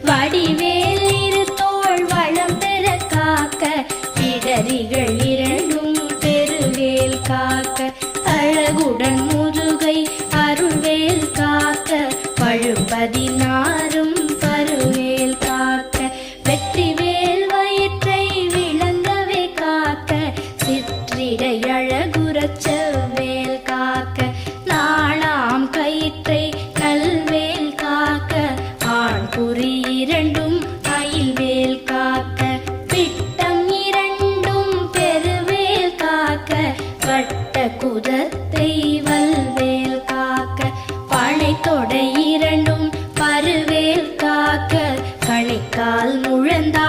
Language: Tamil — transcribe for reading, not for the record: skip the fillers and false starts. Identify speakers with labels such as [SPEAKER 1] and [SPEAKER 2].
[SPEAKER 1] வடிவேல் இரு தோள் வளம் பெற காக்க இடரிகள் இரண்டும் பெருவேல் காக்க அழகுடன் முருகை அருள்வேல் காக்க பழுப்பதினாரும் பருவேல் காக்க வெற்றிவேல் வயிற்றை விளங்கவே காக்க சிற்றிடை அழகுறச் செவ்வேல் காக்க நாளாம் கயிற்றை நல்வேல் காக்க ஆண் குறி இரண்டும் அயில்வேல் காக்க பிட்டம் இரண்டும் பெருவேல் காக்க வட்ட குதத்தை வல்வேல் காக்க பனை தொடை இரண்டும் பருவேல் காக்க கணைக்கால் முழந்தாள்